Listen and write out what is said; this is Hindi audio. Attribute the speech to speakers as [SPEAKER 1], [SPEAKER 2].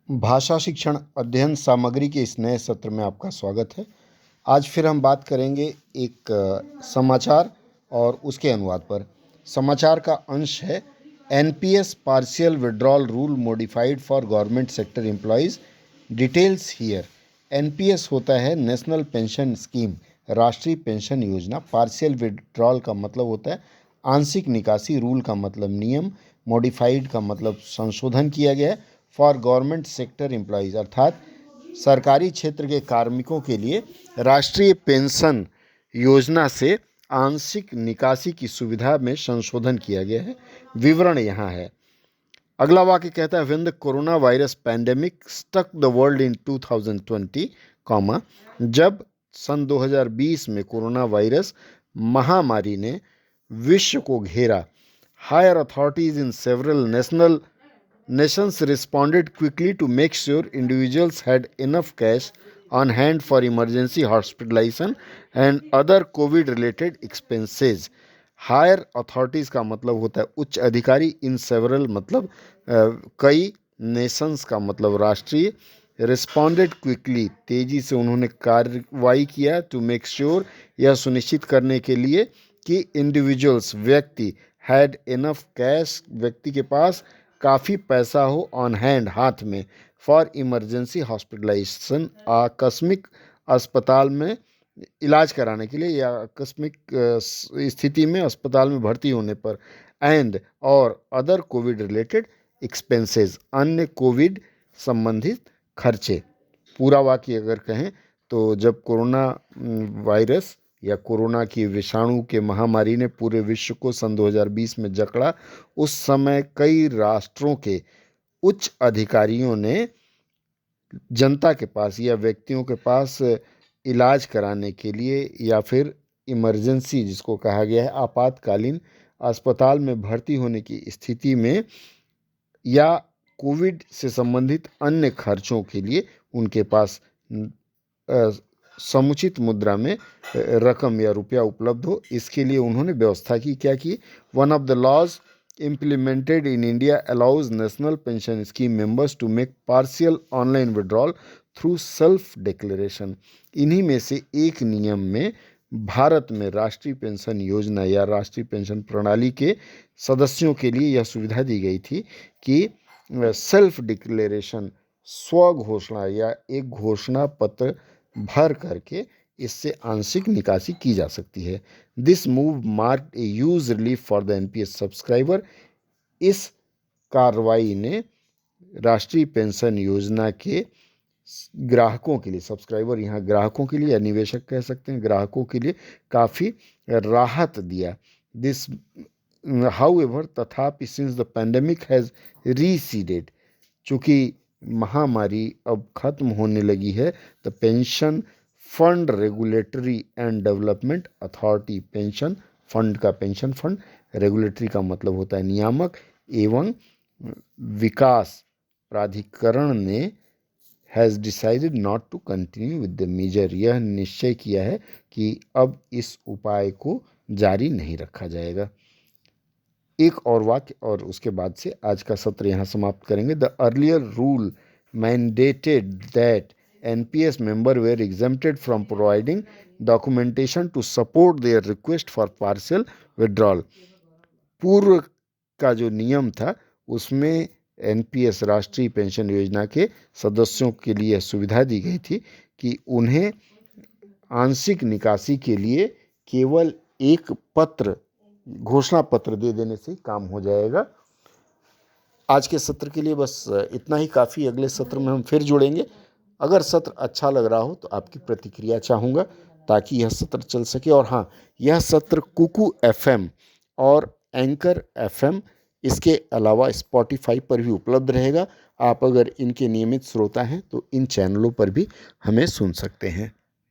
[SPEAKER 1] भाषा शिक्षण अध्ययन सामग्री के इस नए सत्र में आपका स्वागत है। आज फिर हम बात करेंगे एक समाचार और उसके अनुवाद पर। समाचार का अंश है NPS partial withdrawal rule modified for government sector employees, details here. NPS होता है नेशनल पेंशन स्कीम, राष्ट्रीय पेंशन योजना। पार्शियल विड्रॉल का मतलब होता है आंशिक निकासी, रूल का मतलब नियम, मॉडिफाइड का मतलब संशोधन किया गया है। फॉर गवर्नमेंट सेक्टर एम्प्लॉयज़ अर्थात सरकारी क्षेत्र के कार्मिकों के लिए राष्ट्रीय पेंशन योजना से आंशिक निकासी की सुविधा में संशोधन किया गया है। विवरण यहाँ है। अगला वाक्य कहता है when the corona virus pandemic stuck the world in 2020, जब सन 2020 में कोरोना वायरस महामारी ने विश्व को घेरा, higher authorities in several nations responded quickly to make sure individuals had enough cash on hand for emergency hospitalization and other COVID related expenses. Higher authorities का मतलब होता है उच्च अधिकारी, इन सेवरल मतलब कई, नेशंस का मतलब राष्ट्रीय, रिस्पॉन्डेड क्विकली तेजी से उन्होंने कार्रवाई किया, टू मेक श्योर यह सुनिश्चित करने के लिए कि इंडिविजुअल्स व्यक्ति, हैड इनफ कैश व्यक्ति के पास काफ़ी पैसा हो, ऑन हैंड हाथ में, फॉर इमरजेंसी हॉस्पिटलाइजेशन आकस्मिक अस्पताल में इलाज कराने के लिए या आकस्मिक स्थिति में अस्पताल में भर्ती होने पर, एंड और अदर कोविड रिलेटेड एक्सपेंसेस अन्य कोविड संबंधित खर्चे। पूरा वाक्य अगर कहें तो जब कोरोना वायरस या कोरोना की विषाणु के महामारी ने पूरे विश्व को सन 2020 में जकड़ा, उस समय कई राष्ट्रों के उच्च अधिकारियों ने जनता के पास या व्यक्तियों के पास इलाज कराने के लिए या फिर इमरजेंसी जिसको कहा गया है आपातकालीन अस्पताल में भर्ती होने की स्थिति में या कोविड से संबंधित अन्य खर्चों के लिए उनके पास समुचित मुद्रा में रकम या रुपया उपलब्ध हो, इसके लिए उन्होंने व्यवस्था की। क्या की? One of the laws implemented in India allows national pension scheme members to make partial online withdrawal through self declaration. इन्हीं में से एक नियम में भारत में राष्ट्रीय पेंशन योजना या राष्ट्रीय पेंशन प्रणाली के सदस्यों के लिए यह सुविधा दी गई थी कि सेल्फ डिक्लेरेशन, स्व घोषणा या एक घोषणा पत्र भर करके इससे आंशिक निकासी की जा सकती है। This move mark a huge relief for the NPS subscriber. इस कार्रवाई ने राष्ट्रीय पेंशन योजना के ग्राहकों के लिए, सब्सक्राइबर यहाँ ग्राहकों के लिए या निवेशक कह सकते हैं, ग्राहकों के लिए काफ़ी राहत दिया। दिस हाउएवर तथापि since the pandemic has receded, चूँकि महामारी अब खत्म होने लगी है, the pension fund regulatory and development authority, pension fund का पेंशन फंड, रेगुलेटरी का मतलब होता है नियामक, एवं विकास प्राधिकरण ने has decided not to continue with the measure, यह निश्चय किया है कि अब इस उपाय को जारी नहीं रखा जाएगा। एक और वाक्य और उसके बाद से आज का सत्र यहाँ समाप्त करेंगे। The earlier rule mandated that NPS member were exempted from providing documentation to support their request for partial withdrawal. पूर्व का जो नियम था उसमें NPS राष्ट्रीय पेंशन योजना के सदस्यों के लिए सुविधा दी गई थी कि उन्हें आंशिक निकासी के लिए केवल एक पत्र, घोषणा पत्र दे देने से काम हो जाएगा। आज के सत्र के लिए बस इतना ही काफ़ी। अगले सत्र में हम फिर जुड़ेंगे। अगर सत्र अच्छा लग रहा हो तो आपकी प्रतिक्रिया चाहूँगा ताकि यह सत्र चल सके। और हाँ, यह सत्र कुकू FM और एंकर FM, इसके अलावा स्पॉटिफाई पर भी उपलब्ध रहेगा। आप अगर इनके नियमित श्रोता हैं तो इन चैनलों पर भी हमें सुन सकते हैं।